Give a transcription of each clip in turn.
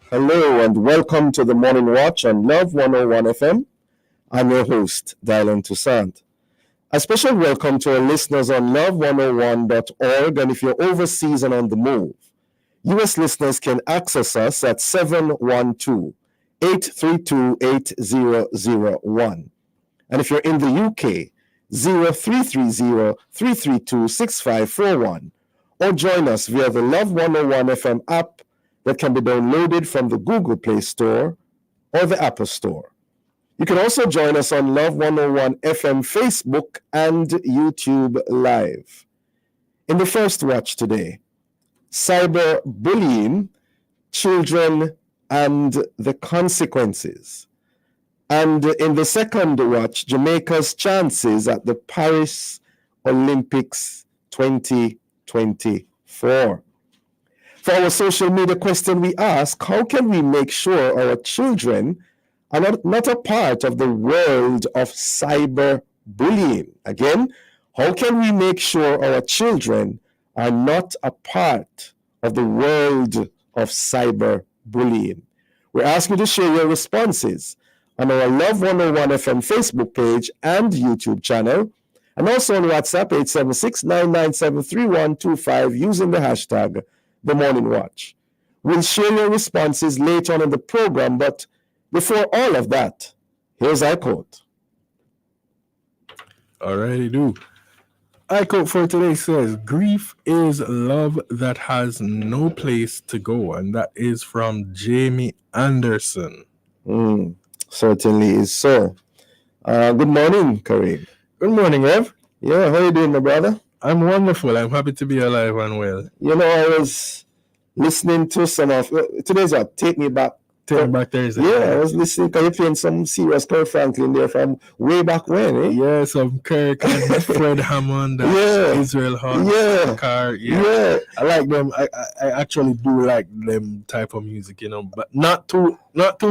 Hello and welcome to the Morning Watch on Love 101 FM. I'm your host, Toussaint. A special welcome to our listeners on love101.org, and if you're overseas and on the move, U.S. listeners can access us at 712-832-8001. And if you're in the UK, 0330-332-6541, or join us via the Love 101 FM app that can be downloaded from the Google Play Store or the Apple Store. You can also join us on Love 101 FM Facebook and YouTube Live. In the first watch today, cyberbullying, children and the consequences. And in the second watch, Jamaica's chances at the Paris Olympics 2024. For our social media question, we ask, how can we make sure our children are not a part of the world of cyberbullying? Again, how can we make sure our children are not a part of the world of cyberbullying? We ask you to share your responses on our Love 101 FM Facebook page and YouTube channel, and also on WhatsApp 876-997-3125 using the hashtag The Morning Watch. We'll share your responses later on in the program, but before all of that, here's our quote. Alrighty, do. Our quote for today says, "Grief is love that has no place to go," and that is from Jamie Anderson. Certainly is so. Good morning, Kareem. Good morning, Ev. Yeah, how you doing, my brother? I'm wonderful. I'm happy to be alive and well. You know, I was listening to some of today's what? Take Me Back. Back Thursday. Yeah, I was listening because you're playing some serious Kirk Franklin there from way back when, eh? Yeah, some Kirk and Fred Hammond, Israel Hart, Car. Yeah, I like them. I actually do like them type of music, you know, but not too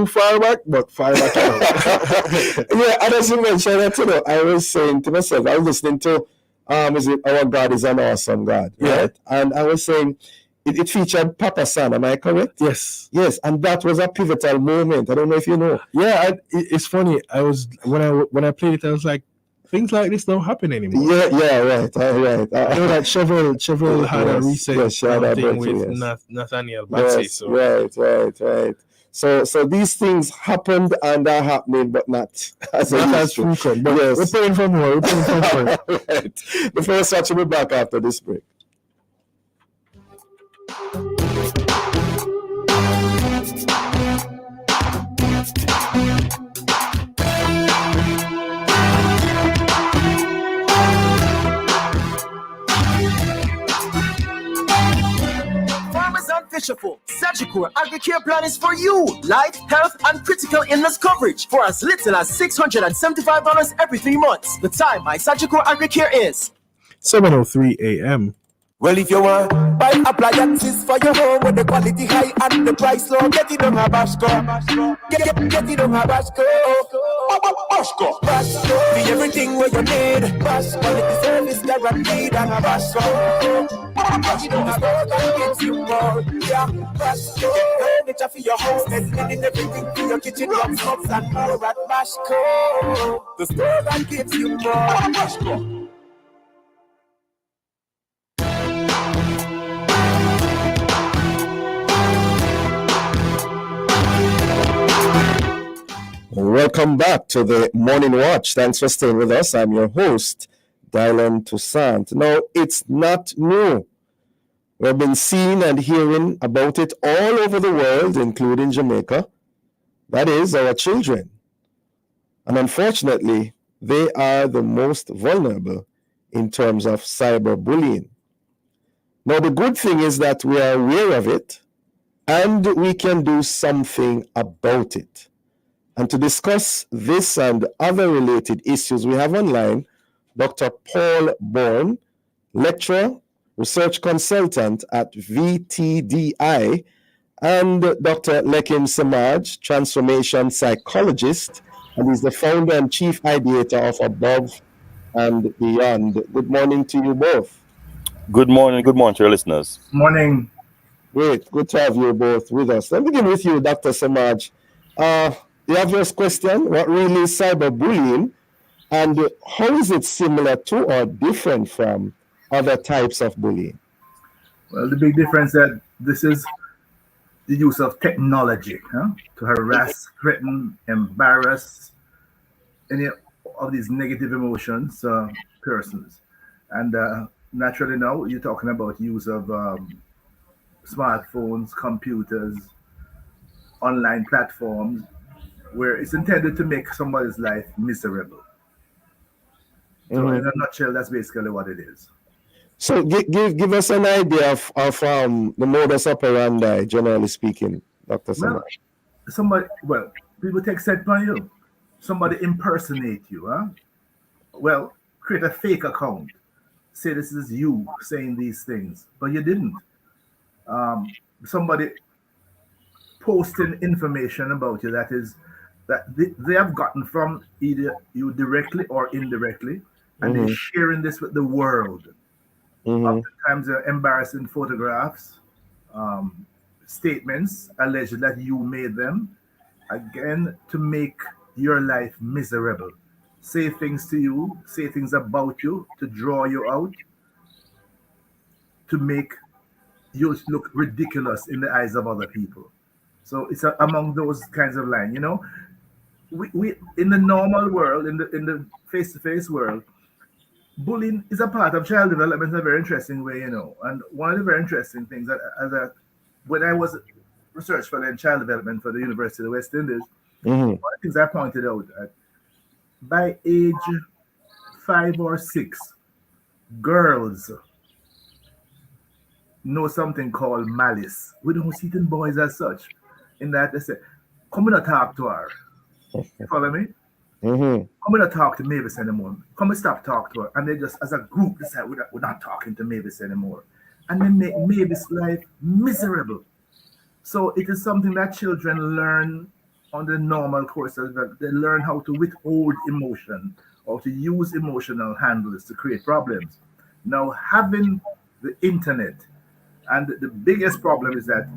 far back, but far back. Yeah, and as you mentioned that, you know, I was saying to myself, I was listening to is it Our God is an Awesome God, right? And I was saying it featured Papa San, am I correct? Yes, and that was a pivotal moment. I don't know if you know. Yeah, it's funny. I was when I played it, I was like, things like this don't happen anymore. Yeah, right. I know that Chevrolet had a recent thing with Nathaniel Batsey. So. Right. So these things happened and are happening, but not as frequent. But we're paying for more. Right. The first watch will be back after this break. Fisherfolk, Sagicor Agricare plan is for you. Life, health, and critical illness coverage for as little as $675 every 3 months. The time my Sagicor Agricare is 7:03 a.m. Well, if you want buy appliances for your home with the quality high and the price low, get it on a Bashco. Get it on a Bashco. Bashco. Be everything what you need. Bashco. Quality service guaranteed on a Bashco. Bashco. Gives you more. Yeah. Bashco. Furniture for your house and everything for your kitchen, cups and more at Bashco. The store that gives you more. Bashco. Welcome back to the Morning Watch. Thanks for staying with us. I'm your host, Toussaint. Now, it's not new. We've been seeing and hearing about it all over the world, including Jamaica. That is, our children. And unfortunately, they are the most vulnerable in terms of cyberbullying. Now, the good thing is that we are aware of it and we can do something about it. And to discuss this and other related issues, we have online Dr. Paul Bourne, lecturer, research consultant at VTDI, and Dr. Lekim Samaj, transformation psychologist, and he's the founder and chief ideator of Above and Beyond. Good morning to you both. Good morning to your listeners. Morning. Great. Good to have you both with us. Let me begin with you, Dr. Samaj. The obvious question, what really is cyberbullying and how is it similar to or different from other types of bullying? Well, the big difference that this is the use of technology to harass, threaten, embarrass any of these negative emotions persons. And naturally now you're talking about use of smartphones, computers, online platforms, where it's intended to make somebody's life miserable. So in Mm-hmm. a nutshell, that's basically what it is. So give us an idea of the modus operandi, generally speaking, Dr. Well, Samaj. people take set by you. Somebody impersonate you, huh? Well, create a fake account. Say this is you saying these things, but you didn't. Somebody posting information about you that they have gotten from either you directly or indirectly, and they're Mm-hmm. sharing this with the world. Mm-hmm. Oftentimes, embarrassing photographs, um, statements alleged that you made them, again, to make your life miserable. Say things to you, say things about you to draw you out, to make you look ridiculous in the eyes of other people. So it's among those kinds of lines. We in the normal world, in the face-to-face world, bullying is a part of child development in a very interesting way. And one of the very interesting things that when I was research fellow in child development for the University of the West Indies, Mm-hmm. one of the things I pointed out that by age 5 or 6, girls know something called malice. We don't see it in boys as such. In that they say, come and talk to her. You follow me? Mm-hmm. Come and talk to Mavis anymore. Come and stop talking to her. And they just, as a group, decide we're not talking to Mavis anymore. And they make Mavis' life miserable. So it is something that children learn on the normal courses. That they learn how to withhold emotion or to use emotional handles to create problems. Now, having the internet, and the biggest problem is that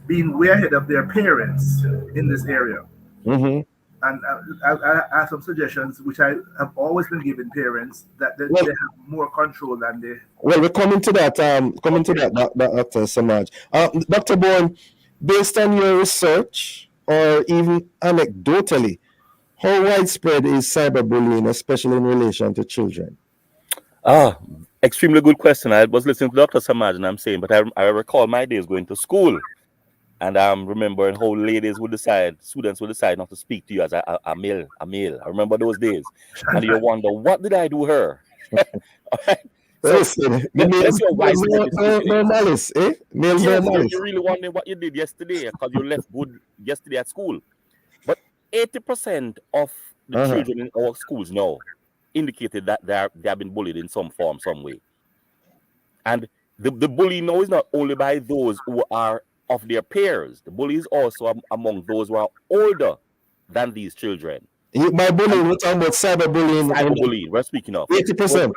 being way ahead of their parents in this area. Mm-hmm. And I have some suggestions which I have always been giving parents that Well, they have more control than they. well, we're coming to that. Coming to Okay. that, Dr. Samaj. Dr. Bourne, based on your research or even anecdotally, how widespread is cyberbullying, especially in relation to children? Ah, extremely good question. I was listening to Dr. Samaj and I'm saying, but I recall my days going to school and I'm remembering how students would decide not to speak to you as a male. I remember those days. And you wonder, what did I do her? All right. Well, So listen, the let's males, see how males widespread this no is. malice, eh? Males no Yes, malice. you're really wondering what you did yesterday because you left good yesterday at school. But 80% of the Uh-huh. children in our schools now indicated that they have been bullied in some form, some way. And the bullying now is not only by those who are of their peers. The bully is also among those who are older than these children. By And bullying, we're talking about cyberbullying and cyberbullying, we're speaking of. So 80%.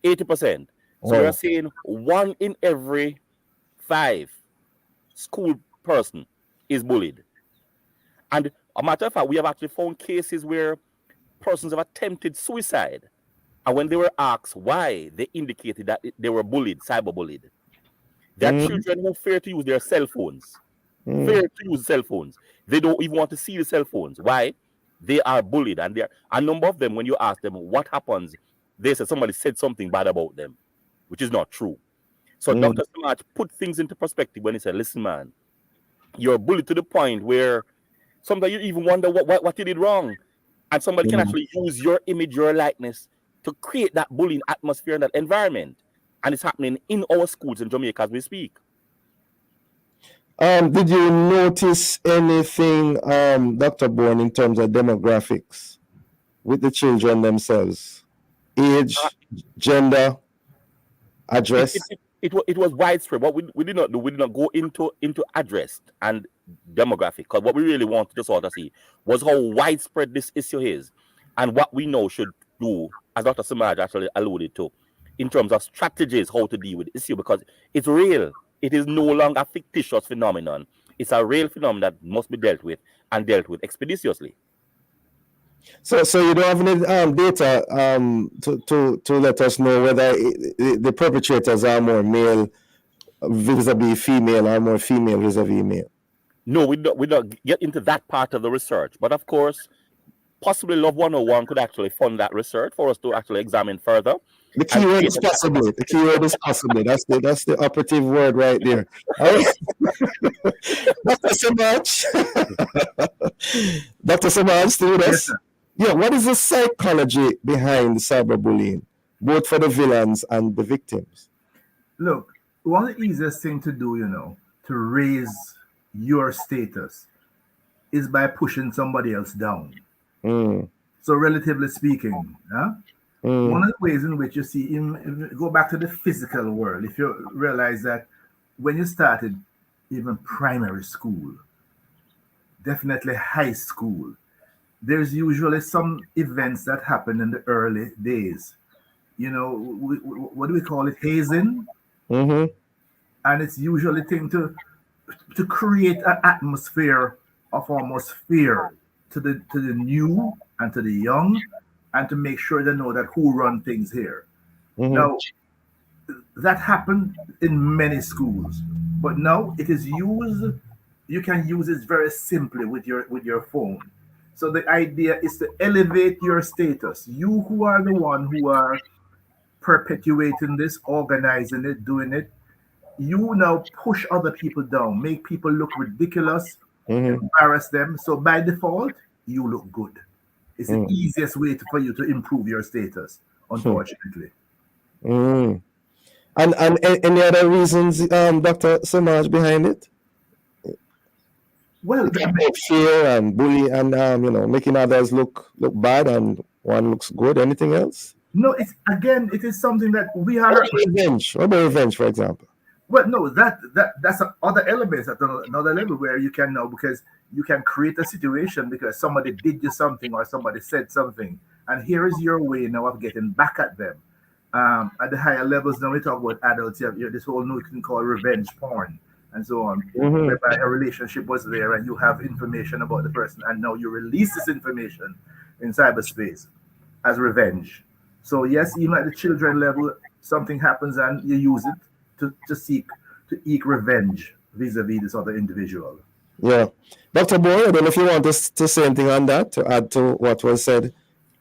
80%. So we are Wow. saying 1 in every 5 school person is bullied. And a matter of fact, we have actually found cases where persons have attempted suicide. And when they were asked why, they indicated that they were bullied, cyberbullied. There are Mm, children who fear to use their cell phones, mm, fear to use cell phones. They don't even want to see the cell phones. Why? They are bullied. And there a number of them, when you ask them what happens, they say somebody said something bad about them, which is not true. So mm, Dr. Smart put things into perspective when he said, listen, man, you're bullied to the point where sometimes you even wonder what you did wrong. And somebody can mm. actually use your image, your likeness to create that bullying atmosphere in that environment. And it's happening in our schools in Jamaica as we speak. Did you notice anything, Dr. Bourne, in terms of demographics with the children themselves? Uh, Age, gender, it, it, address? it, it was widespread. What we did not do, we did not go into address and demographic, because what we really wanted to sort of see was how widespread this issue is and what we know should do, as Dr. Samaj actually alluded to, in terms of strategies how to deal with the issue, because it's real. It is no longer a fictitious phenomenon. It's a real phenomenon that must be dealt with, and dealt with expeditiously. So you don't have any data to let us know whether the perpetrators are more male vis-a-vis female or more female vis-a-vis male? No, we don't get into that part of the research. But of course, possibly Love 101 could actually fund that research for us to actually examine further. The key word is possibly. The key word is possibly. That's the operative word right there. All right. Dr. Samaj. Dr. Samaj, stay with us. Yeah, what is the psychology behind cyberbullying, both for the villains and the victims? Look, one of the easiest thing to do, to raise your status is by pushing somebody else down. So relatively speaking, one of the ways in which you see, go back to the physical world, if you realize that when you started even primary school, definitely high school, there's usually some events that happen in the early days. What do we call it? Hazing. Mm-hmm. And it's usually thing to create an atmosphere of almost fear to the new and to the young, and to make sure they know that who run things here. Mm-hmm. Now, that happened in many schools, but now it is used. You can use it very simply with your phone. So the idea is to elevate your status. You who are the one who are perpetuating this, organizing it, doing it, you now push other people down, make people look ridiculous, embarrass them. So by default, you look good. It's the easiest way for you to improve your status, unfortunately. And any other reasons, Dr. Samaj, behind it? Well, fear and bully and making others look bad and one looks good. Anything else? No, it is something that we are revenge. What about revenge, for example? Well, no, that's other elements at another level where you can know, because you can create a situation because somebody did you something or somebody said something, and here is your way now of getting back at them. At the higher levels, now we talk about adults. You have this whole new thing called revenge porn and so on, whereby a relationship was there and you have information about the person, and now you release this information in cyberspace as revenge. So yes, even at the children level, something happens and you use it to eke revenge vis-a-vis this other individual. Yeah. Dr. Boy, I don't know if you want to say anything on that, to add to what was said.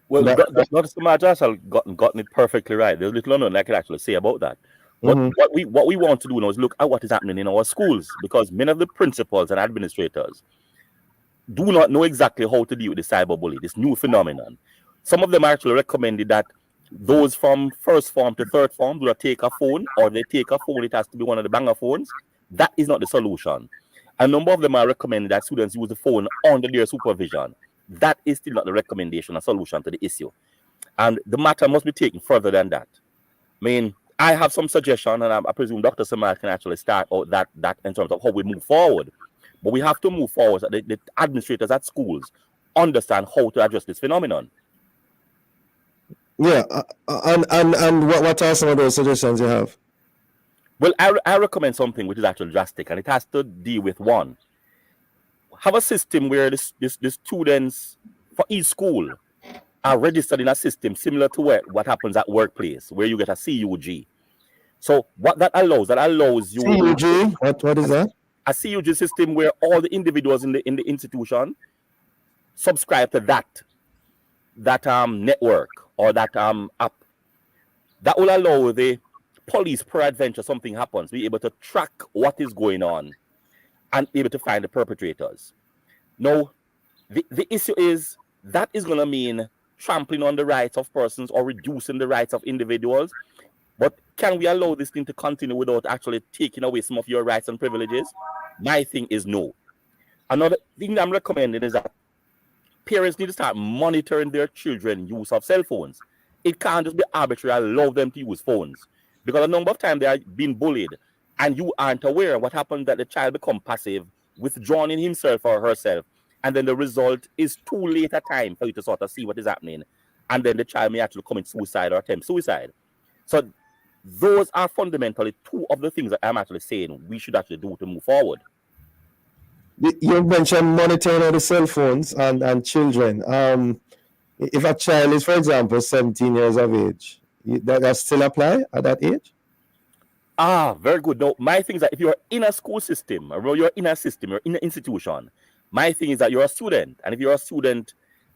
Well, Dr. Samaj has gotten it perfectly right. There's little or nothing I can actually say about that. What we want to do now is look at what is happening in our schools, because many of the principals and administrators do not know exactly how to deal with the cyberbullying, this new phenomenon. Some of them actually recommended that those from first form to third form do not take a phone, or they take a phone, it has to be one of the banger phones. That is not the solution. A number of them are recommending that students use the phone under their supervision. That is still not the recommendation or solution to the issue. And the matter must be taken further than that. I mean, I have some suggestion, and I presume Dr. Samaj can actually start out that in terms of how we move forward. But we have to move forward so that the administrators at schools understand how to address this phenomenon. Yeah, and what are some of those suggestions you have? Well, I recommend something which is actually drastic, and it has to deal with one. Have a system where the students for each school are registered in a system similar to what happens at workplace, where you get a CUG. So what that allows you CUG? What is that? A CUG system where all the individuals in the institution subscribe to that network or that app. That will allow the police, peradventure something happens, be able to track what is going on and be able to find the perpetrators. Now, the issue is that is going to mean trampling on the rights of persons or reducing the rights of individuals. But can we allow this thing to continue without actually taking away some of your rights and privileges? My thing is no. Another thing I'm recommending is that parents need to start monitoring their children's use of cell phones. It can't just be arbitrary, allow them to use phones. Because a number of times they are being bullied and you aren't aware. What happens that the child becomes passive, withdrawn in himself or herself, and then the result is too late a time for you to sort of see what is happening, and then the child may actually commit suicide or attempt suicide. So Those are fundamentally two of the things that I'm actually saying we should actually do to move forward. You mentioned monitoring of the cell phones and children. If a child is, for example, 17 years of age, that still apply at that age? Very good. No, my thing is that if you're in a school system, or you're in a system, you're in an institution, my thing is that you're a student. And if you're a student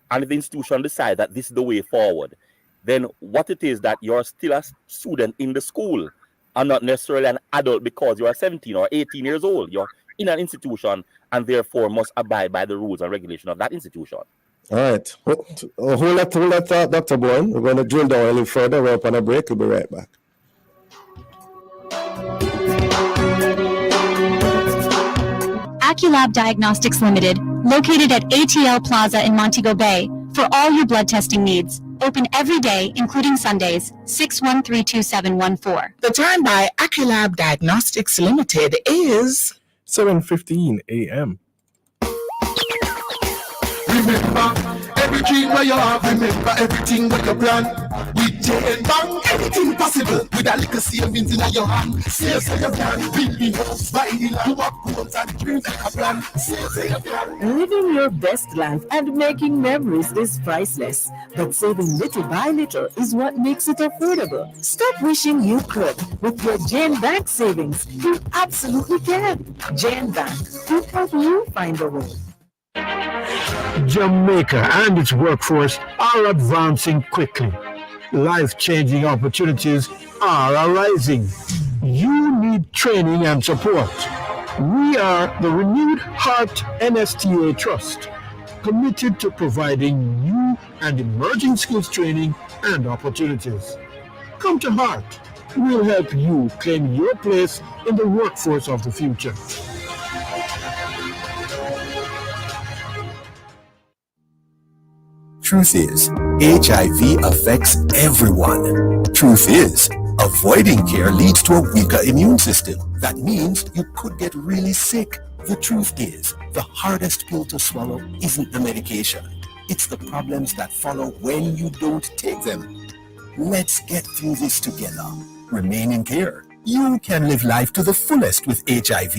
and if the institution decides that this is the way forward, then what it is that you're still a student in the school and not necessarily an adult because you are 17 or 18 years old. You're in an institution and therefore must abide by the rules and regulation of that institution. All right. Hold that thought, Dr. Bourne. We're going to drill down a little further. We're up on a break. We'll be right back. Aculab Diagnostics Limited, located at ATL Plaza in Montego Bay, for all your blood testing needs. Open every day, including Sundays, 6132714. The time by Aculab Diagnostics Limited is 7:15 a.m. Remember, every dream where you have, remember everything where you plan. With J&Bank, anything possible. With a little savings in your hand. Save so you can. Build the house, buy the land, walk homes and dreams like a plan. Save so you can. Living your best life and making memories is priceless. But saving little by little is what makes it affordable. Stop wishing you could. With your J&Bank savings, you absolutely can. J&Bank will help you find a way. Jamaica and its workforce are advancing quickly. Life-changing opportunities are arising. You need training and support. We are the Renewed Heart NSTA Trust, committed to providing new and emerging skills training and opportunities. Come to Heart. We'll help you claim your place in the workforce of the future. Truth is, HIV affects everyone. Truth is, avoiding care leads to a weaker immune system. That means you could get really sick. The truth is, the hardest pill to swallow isn't the medication. It's the problems that follow when you don't take them. Let's get through this together. Remain in care. You can live life to the fullest with HIV.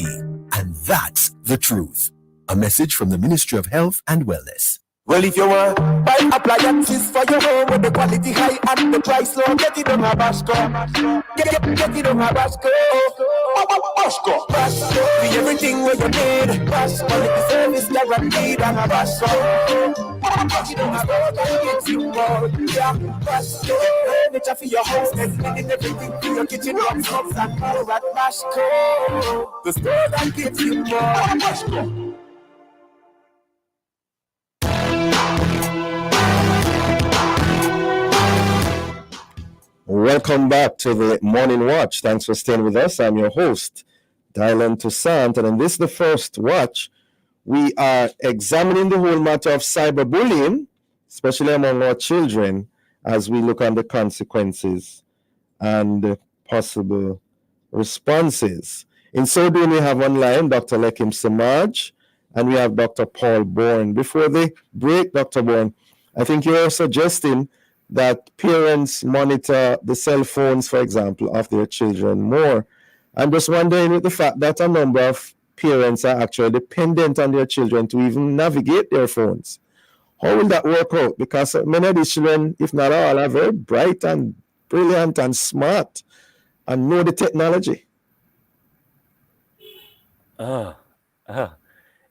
And that's the truth. A message from the Ministry of Health and Wellness. Well, if you want buy appliances for your home with the quality high and the price low, get it on a Bashco. Get it on a Bashco. Bashco. Bashco. Be everything what you need. Bashco. Quality service guaranteed on a Bashco. Get it on a Bashco. Get you more. Yeah. Bashco. Furniture for your house. And everything for your kitchen. Rocks and more at Bashco. The store that gets you more. Bashco. Welcome back to the Morning Watch. Thanks for staying with us. I'm your host, Dylan Toussaint, and in this, the first watch, we are examining the whole matter of cyberbullying, especially among our children, as we look at the consequences and the possible responses. In so doing, we have online Dr. Lekim Samaj, and we have Dr. Paul Bourne. Before the break, Dr. Bourne, I think you are suggesting that parents monitor the cell phones, for example, of their children more. I'm just wondering, with the fact that a number of parents are actually dependent on their children to even navigate their phones, how will that work out? Because many of these children, if not all, are very bright and brilliant and smart and know the technology.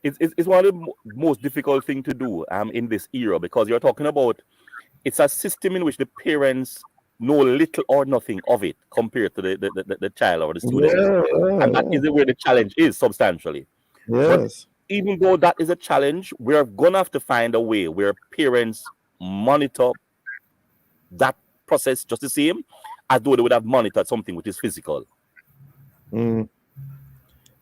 It's one of the most difficult things to do in this era, because you're talking about it's a system in which the parents know little or nothing of it compared to the child or the student. Yeah. And that is where the challenge is substantially. Yes. But even though that is a challenge, we're going to have to find a way where parents monitor that process just the same as though they would have monitored something which is physical.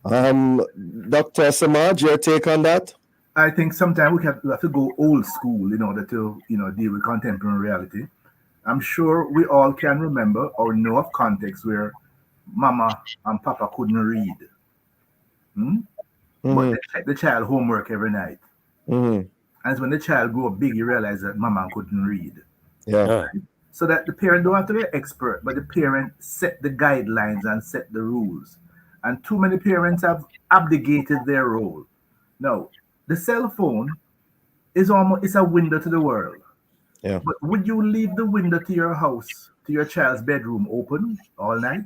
Dr. Samaj, your take on that? I think sometimes we have to go old school in order to deal with contemporary reality. I'm sure we all can remember or know of context where mama and papa couldn't read. But they check the child homework every night. And it's when the child grew up big, you realize that mama couldn't read. Yeah. so that the parent don't have to be an expert, but the parent set the guidelines and set the rules. And too many parents have abdicated their role. Now, the cell phone is almost it's a window to the world. Yeah. But would you leave the window to your house, to your child's bedroom open all night?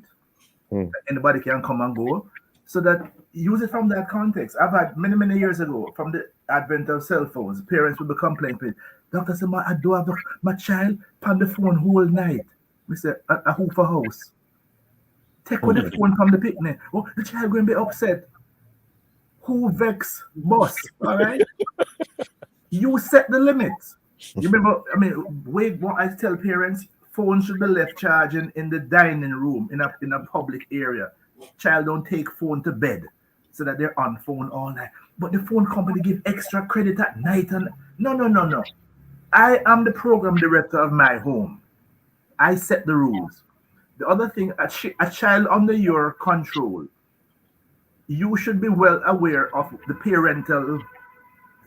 Anybody can come and go. So that use it from that context. I've had many years ago, from the advent of cell phones, parents would be complaining, Dr. Sama, I do have my child on the phone whole night. We say, a who for house? Take away the phone from the picnic. Oh, the child going to be upset. Who vex boss? All right. You set the limits. You remember, I mean, what I tell parents, phone should be left charging in the dining room in a public area. Child don't take phone to bed so that they're on phone all night. But the phone company give extra credit at night. And no. I am the program director of my home. I set the rules. The other thing, a child under your control, you should be well aware of the parental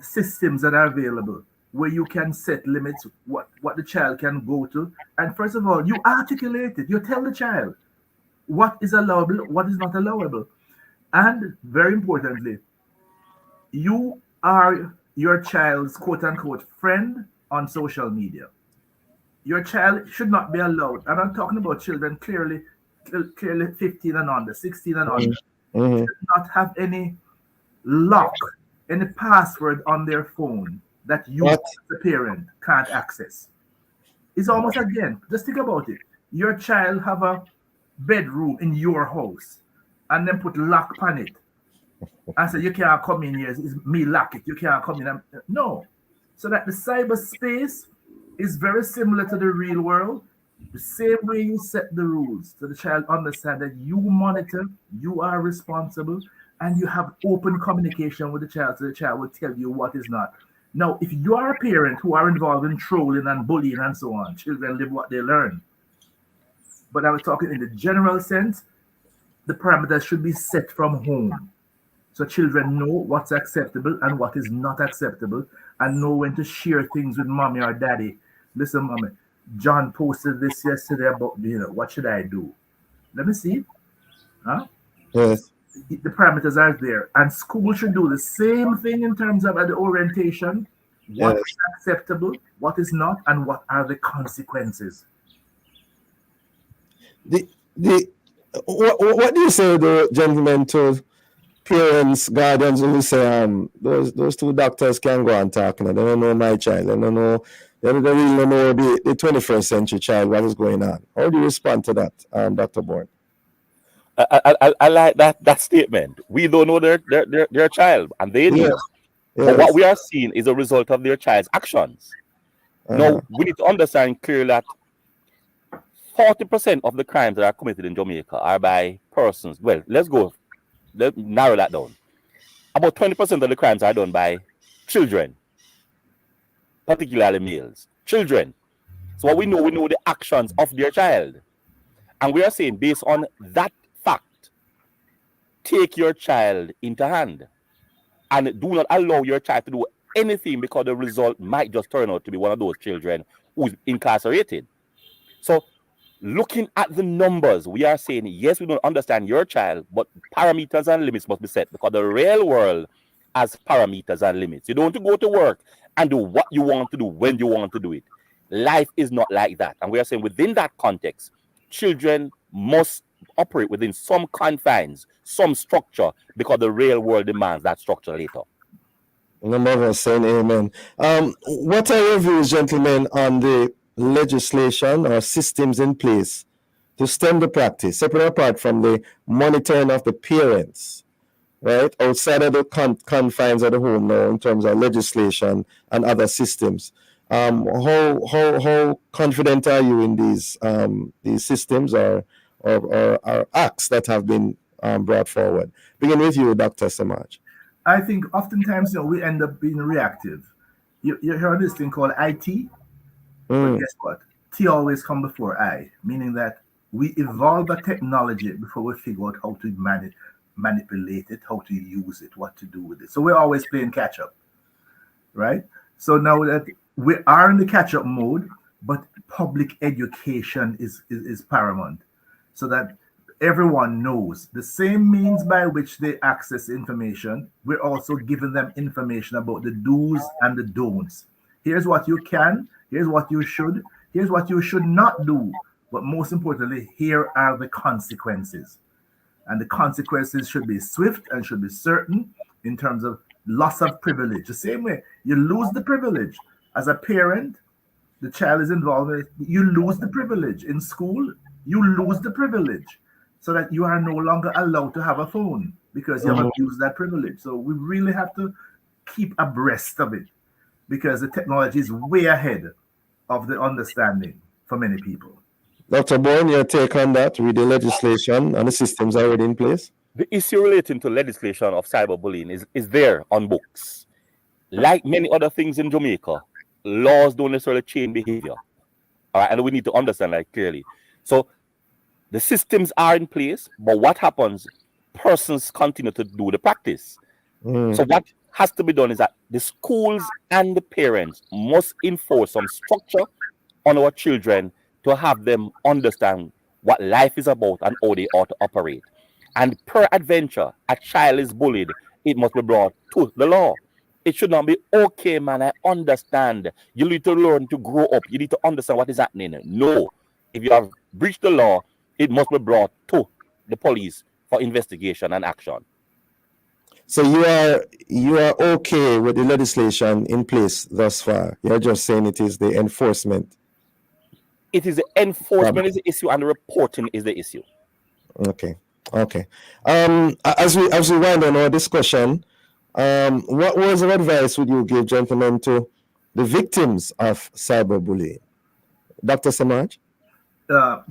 systems that are available, where you can set limits, what the child can go to. And first of all, you articulate it. You tell the child what is allowable, what is not allowable. And very importantly, you are your child's quote-unquote friend on social media. Your child should not be allowed, and I'm talking about children clearly 15 and under, 16 and under, should not have any lock, any password on their phone that you as a parent can't access. It's almost, again, just think about it. Your child have a bedroom in your house and then put lock on it and say, you can't come in here, it's me lock it, you can't come in. No. So that the cyberspace is very similar to the real world. The same way you set the rules, so the child understand that you monitor, you are responsible, and you have open communication with the child, so the child will tell you what is not. Now, if you are a parent who are involved in trolling and bullying and so on, children live what they learn. But I was talking in the general sense, the parameters should be set from home. So children know what's acceptable and what is not acceptable, and know when to share things with mommy or daddy. Listen, mommy, John posted this yesterday about, what should I do? Let me see. Huh? Yes. The parameters are there. And school should do the same thing in terms of the orientation. What is acceptable, what is not, and what are the consequences. What do you say, the gentlemen, to parents, guardians who say those two doctors can go on talking? They don't know my child. They don't know. They don't really know the 21st century child, what is going on. How do you respond to that, Dr. Bourne? I like that statement. We don't know their child, and they do. Yes. But what we are seeing is a result of their child's actions. Now, we need to understand clearly that 40% of the crimes that are committed in Jamaica are by persons. Well, let's narrow that down. About 20% of the crimes are done by children, particularly males. Children. So what we know the actions of their child. And we are saying, based on that fact, take your child into hand and do not allow your child to do anything, because the result might just turn out to be one of those children who's incarcerated. So looking at the numbers, we are saying, yes, we don't understand your child, but parameters and limits must be set, because the real world has parameters and limits. You don't want to go to work and do what you want to do when you want to do it. Life is not like that. And we are saying, within that context, children must operate within some confines, some structure, because the real world demands that structure later. Number of us saying amen. What are your views, gentlemen, on the legislation or systems in place to stem the practice, separate apart from the monitoring of the parents, right, outside of the confines of the home now, in terms of legislation and other systems? How confident are you in these systems or acts that have been brought forward? Begin with you, Dr. Samaj. I think oftentimes we end up being reactive. You heard this thing called IT, but guess what? T always come before I, meaning that we evolve a technology before we figure out how to manipulate it, how to use it, what to do with it. So we're always playing catch up, right? So now that we are in the catch up mode, but public education is paramount, so that everyone knows the same means by which they access information. We're also giving them information about the do's and the don'ts. Here's what you can, here's what you should not do. But most importantly, here are the consequences. And the consequences should be swift and should be certain in terms of loss of privilege. The same way you lose the privilege as a parent, the child is involved in it, you lose the privilege in school, you lose the privilege, so that you are no longer allowed to have a phone because you have abused that privilege. So we really have to keep abreast of it, because the technology is way ahead of the understanding for many people. Dr. Bourne, your take on that with the legislation and the systems already in place? The issue relating to legislation of cyberbullying is there on books. Like many other things in Jamaica, laws don't necessarily change behavior. All right, and we need to understand that clearly. So the systems are in place, but what happens? Persons continue to do the practice. So what has to be done is that the schools and the parents must enforce some structure on our children to have them understand what life is about and how they ought to operate. And per adventure, a child is bullied, it must be brought to the law. It should not be, okay, man, I understand. You need to learn to grow up. You need to understand what is happening. No. If you have breached the law, it must be brought to the police for investigation and action. So you are okay with the legislation in place thus far? You're just saying it is the enforcement? It is the enforcement is the issue, and the reporting is the issue. Okay. As we wind on our discussion, what words of advice would you give, gentlemen, to the victims of cyberbullying? Dr. Samaj?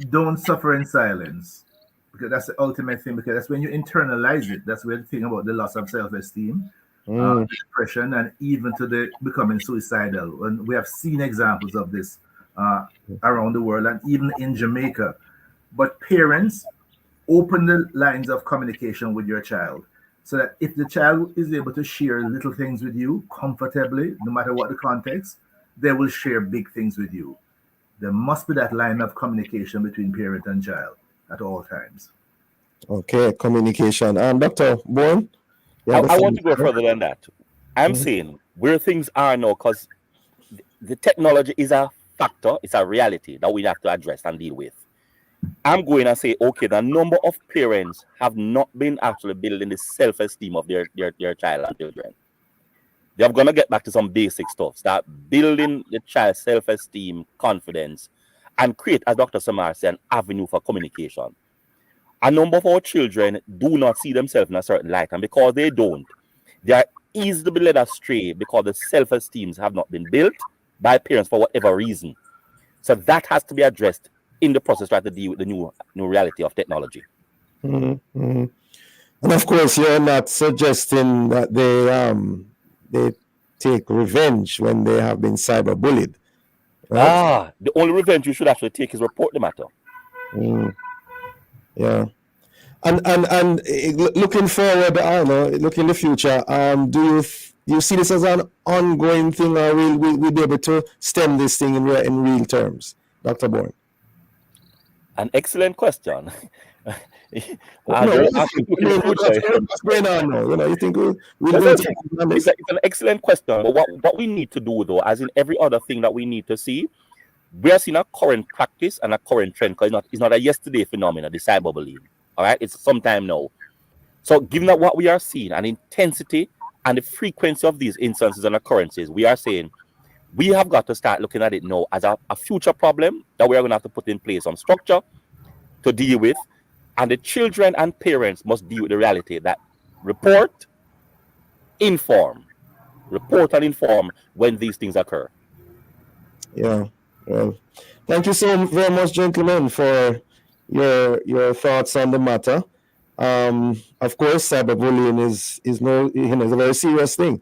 Don't suffer in silence, because that's the ultimate thing, because that's when you internalize it. That's where the thing about the loss of self-esteem, depression, and even to the becoming suicidal. And we have seen examples of this around the world and even in Jamaica. But parents, open the lines of communication with your child, so that if the child is able to share little things with you comfortably, no matter what the context, they will share big things with you. There must be that line of communication between parent and child at all times. Okay, communication. Dr. Bourne? I want to go further than that. I'm saying where things are now, because the technology is a factor, it's a reality that we have to address and deal with. I'm going to say, okay, the number of parents have not been actually building the self-esteem of their child and children. They're going to get back to some basic stuff, start building the child's self-esteem, confidence, and create, as Dr. Samar said, an avenue for communication. A number of our children do not see themselves in a certain light, and because they don't, they are easily to be led astray because the self-esteems have not been built by parents for whatever reason. So that has to be addressed in the process, try to deal with the new reality of technology. And of course, you're not suggesting that they take revenge when they have been cyberbullied. Right? The only revenge you should actually take is report the matter. Yeah. And looking forward, look in the future, do you see this as an ongoing thing, or will we be able to stem this thing in real terms, Dr. Bourne? An excellent question. What's going on now? You think it's an excellent question. But what we need to do, though, as in every other thing that we need to see, we are seeing a current practice and a current trend, because it's not a yesterday phenomenon, the cyberbullying. All right, it's some time now. So given that what we are seeing, an intensity and the frequency of these instances and occurrences, we are saying we have got to start looking at it now as a future problem that we are going to have to put in place some structure to deal with. And the children and parents must deal with the reality that report and inform when these things occur. Yeah. Well, thank you so very much, gentlemen, for your thoughts on the matter. Of course, cyberbullying is a very serious thing.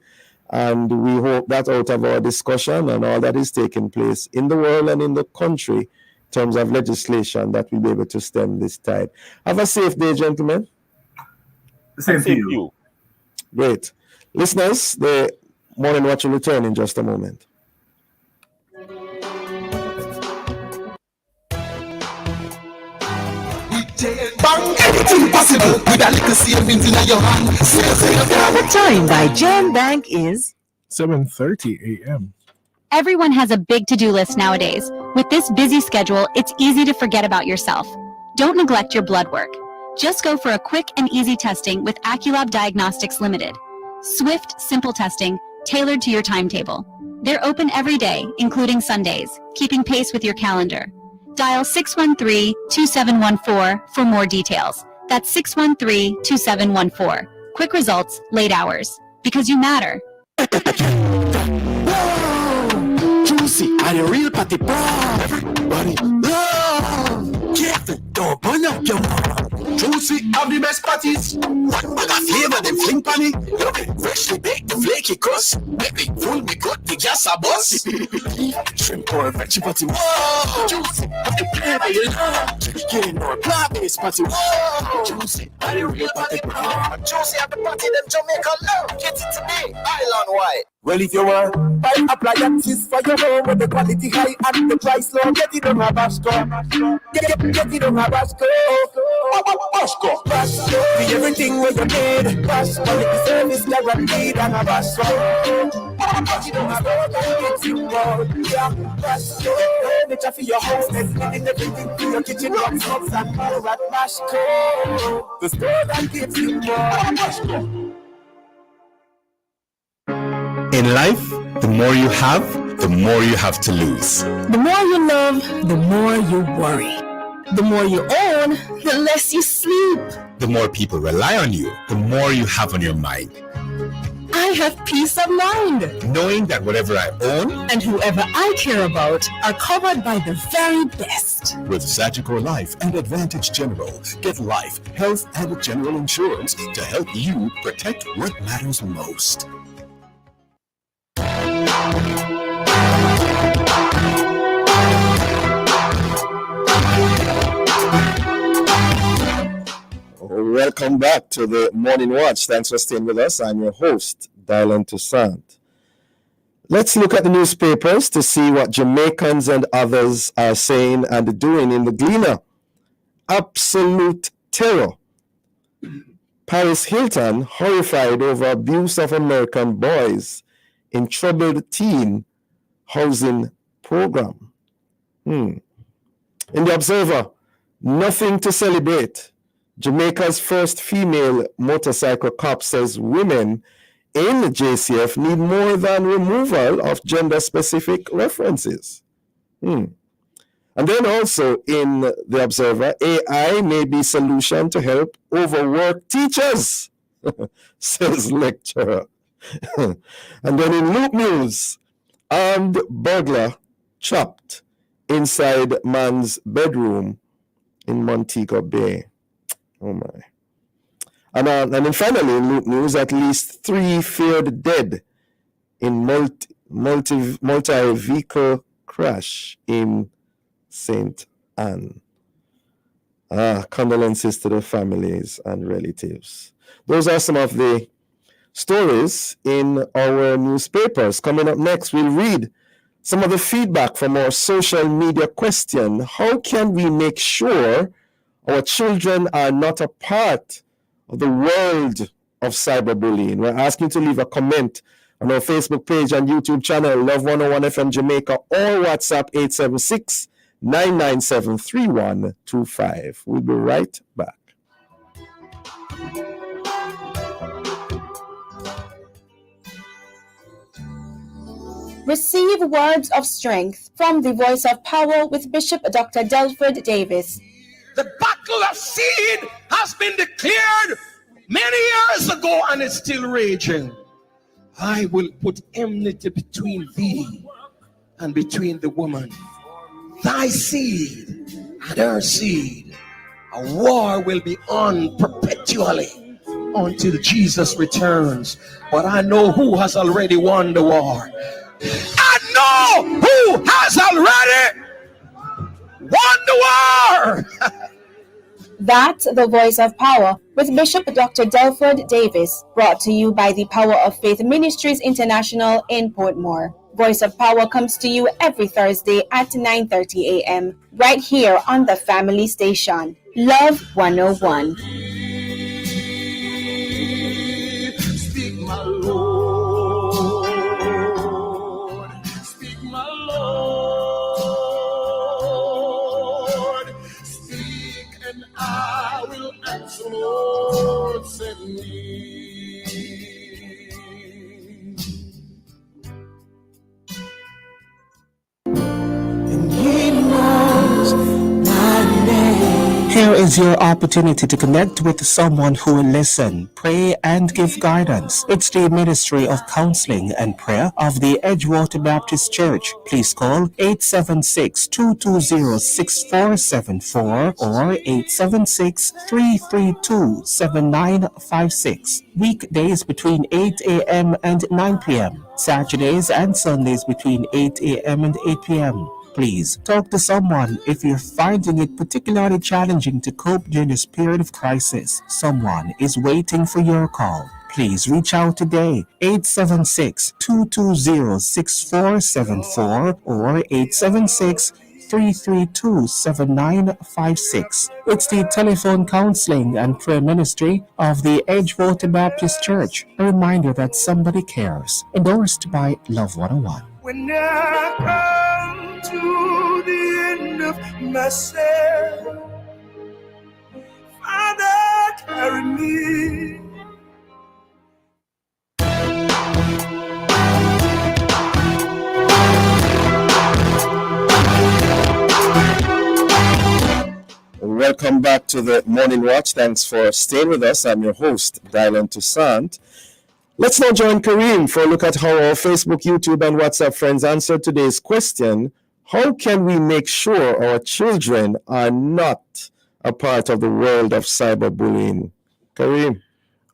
And we hope that out of our discussion and all that is taking place in the world and in the country in terms of legislation, that we'll be able to stem this tide. Have a safe day, gentlemen. Same to you. Great. Listeners, the Morning Watch will return in just a moment. Bang, anything possible with a little savings in your hand. The time by Gen Bank is 7:30 a.m. Everyone has a big to-do list nowadays. With this busy schedule, it's easy to forget about yourself. Don't neglect your blood work. Just go for a quick and easy testing with Aculab Diagnostics Limited. Swift, simple testing, tailored to your timetable. They're open every day, including Sundays, keeping pace with your calendar. Dial 613-2714 for more details. That's 613-2714. Quick results, late hours. Because you matter. Juicy, are the real party proud. Everybody love. Careful, don't burn up your mouth. Juicy have the best patties. One bag of flavor, them fling pan it. Love it, freshly baked, the flaky crust. Make me full, me good, the gas a bus. Shrimp or veggie patty, whoa. Juicy have the flavor you love. Chicken or plant-based patty, whoa. Juicy have the real party proud. Juicy have the patty, them Jamaica love. Get it today, island wide. Well, if you want buy appliances for your home with the quality high and the price low, get it on a Bashco. Get it on a Bashco. Bashco. Be everything what you need. Bashco. Quality service guaranteed on a Bashco. Get it on a Bashco. Yeah, Bashco. Furniture for your house, and everything for your kitchen, worktops and more at Bashco. The store that gives you more. Bashco. In life, the more you have, the more you have to lose. the more you love, the more you worry. The more you own, the less you sleep. The more people rely on you, the more you have on your mind. I have peace of mind. Knowing that whatever I own And whoever I care about are covered by the very best. With Sagicor Life and Advantage General, get life, health, and general insurance to help you protect what matters most. Welcome back to the Morning Watch. Thanks for staying with us. I'm your host, Dylan Toussaint. Let's look at the newspapers to see what Jamaicans and others are saying and doing in the Gleaner. Absolute terror. Paris Hilton horrified over abuse of American boys in troubled teen housing program. In the Observer, nothing to celebrate. Jamaica's first female motorcycle cop says women in the JCF need more than removal of gender-specific references. And then also in the Observer, AI may be solution to help overwork teachers, says lecturer. And then in Loop News, armed burglar chopped inside man's bedroom in Montego Bay. Oh my. And then finally in Loop News, at least 3 feared dead in multi-vehicle crash in St. Anne. Condolences to the families and relatives. Those are some of the stories in our newspapers. Coming up next, we'll read some of the feedback from our social media question. How can we make sure our children are not a part of the world of cyberbullying? We're asking you to leave a comment on our Facebook page and YouTube channel, Love 101 FM Jamaica, or WhatsApp 876-997-3125. We'll be right back. Receive words of strength from the Voice of Power with Bishop Dr. Delford Davis. The battle of seed has been declared many years ago and is still raging. I will put enmity between thee and between the woman, thy seed and her seed. A war will be on perpetually until Jesus returns. But I know who has already won the war. I know who has already won the war. That's the Voice of Power with Bishop Dr. Delford Davis, brought to you by the Power of Faith Ministries International in Portmore. Voice of Power comes to you every Thursday at 9:30 a.m. right here on the Family Station. Love 101. Speak, my Lord. Speak, my Lord. Speak, and I will answer, Lord, send me. And He knows my name. Here is your opportunity to connect with someone who will listen, pray, and give guidance. It's the Ministry of Counseling and Prayer of the Edgewater Baptist Church. Please call 876-220-6474 or 876-332-7956. Weekdays between 8 a.m. and 9 p.m. Saturdays and Sundays between 8 a.m. and 8 p.m. Please talk to someone if you're finding it particularly challenging to cope during this period of crisis. Someone is waiting for your call. Please reach out today, 876-220-6474 or 876-332-7956. It's the telephone counseling and prayer ministry of the Edgewater Baptist Church. A reminder that somebody cares. Endorsed by Love 101. When I come to the end of myself, Father, carry me. Welcome back to the Morning Watch. Thanks for staying with us. I'm your host, Dylan Toussaint. Let's now join Kareem for a look at how our Facebook, YouTube, and WhatsApp friends answered today's question: how can we make sure our children are not a part of the world of cyberbullying? Kareem.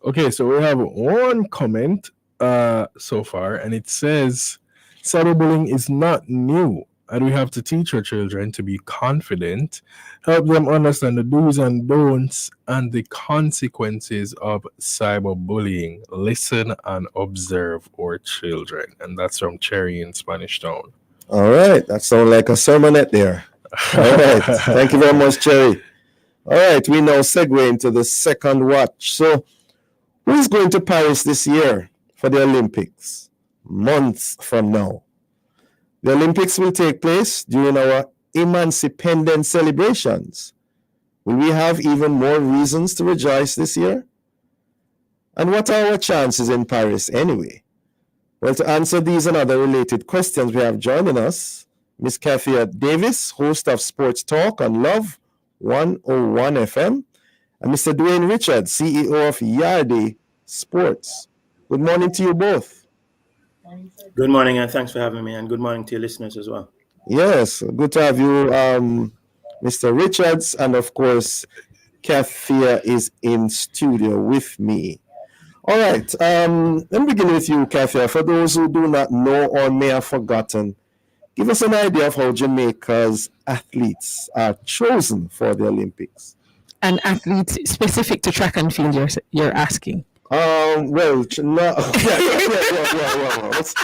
Okay, so we have one comment so far, and it says, cyberbullying is not new, and we have to teach our children to be confident, help them understand the do's and don'ts and the consequences of cyberbullying. Listen and observe our children. And that's from Cherry in Spanish Town. All right, that sounds like a sermonette there. All right, thank you very much, Cherry. All right, we now segue into the second watch. So, who is going to Paris this year for the Olympics? Months from now. The Olympics will take place during our Emancipendence celebrations. Will we have even more reasons to rejoice this year? And what are our chances in Paris anyway? Well, to answer these and other related questions, we have joining us Miss Kathia Davis, host of Sports Talk on Love 101 FM, and Mr. Dwayne Richards, CEO of Yardi Sports. Good morning to you both. Good morning, and thanks for having me, and good morning to your listeners as well. Yes, good to have you, Mr. Richards, and of course, Kathia is in studio with me. All right, let me begin with you, Kathia. For those who do not know or may have forgotten, give us an idea of how Jamaica's athletes are chosen for the Olympics. And athletes specific to track and field, you're asking? Well, no.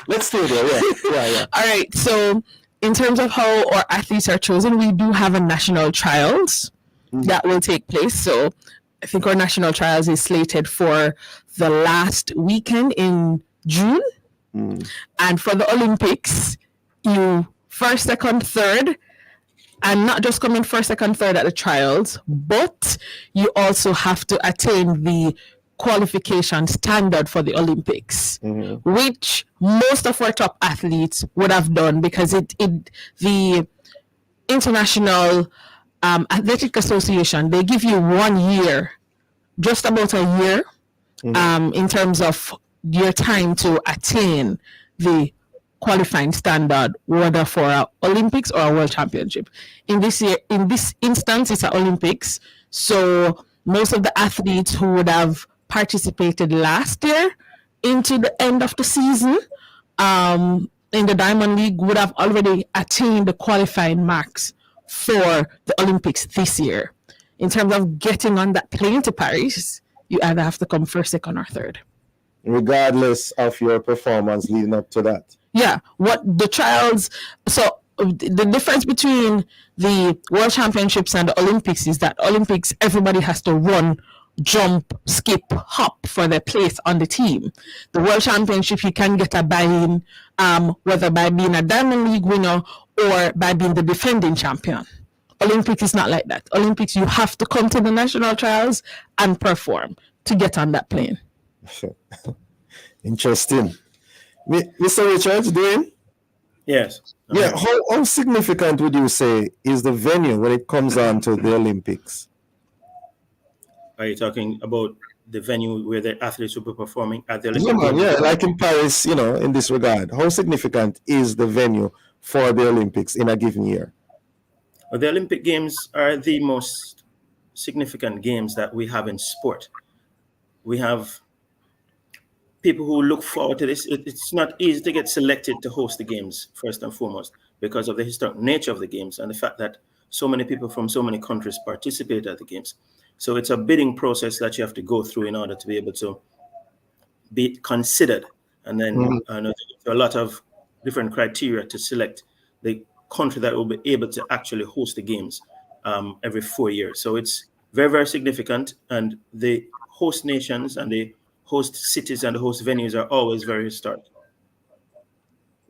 Let's stay there. Yeah. All right. So, in terms of how our athletes are chosen, we do have a national trials that will take place. So, I think our national trials is slated for the last weekend in June. And for the Olympics, you first, second, third, and not just come in first, second, third at the trials, but you also have to attain the qualification standard for the Olympics, which most of our top athletes would have done, because the International Athletic Association, they give you 1 year, just about a year, in terms of your time to attain the qualifying standard, whether for our Olympics or a World Championship. In this instance, it's our Olympics. So most of the athletes who would have participated last year into the end of the season in the Diamond League would have already attained the qualifying marks for the Olympics this year. In terms of getting on that plane to Paris, you either have to come first, second, or third. Regardless of your performance leading up to that. Yeah, what the trials, so the difference between the World Championships and the Olympics is that Olympics, everybody has to run, jump, skip, hop for their place on the team. The World Championship, you can get a buy-in, whether by being a Diamond League winner or by being the defending champion. Olympics is not like that. Olympics, you have to come to the national trials and perform to get on that plane. Interesting. Mr. Richards, doing? Yes. Yeah, how significant would you say is the venue when it comes on to the Olympics? Are you talking about the venue where the athletes will be performing at the Olympics? Yeah, like in Paris, in this regard. How significant is the venue for the Olympics in a given year? Well, the Olympic Games are the most significant games that we have in sport. We have people who look forward to this. It's not easy to get selected to host the games, first and foremost, because of the historic nature of the games and the fact that so many people from so many countries participate at the games. So it's a bidding process that you have to go through in order to be able to be considered. And then there are a lot of different criteria to select the country that will be able to actually host the games every 4 years. So it's very, very significant. And the host nations and the host cities and the host venues are always very historic.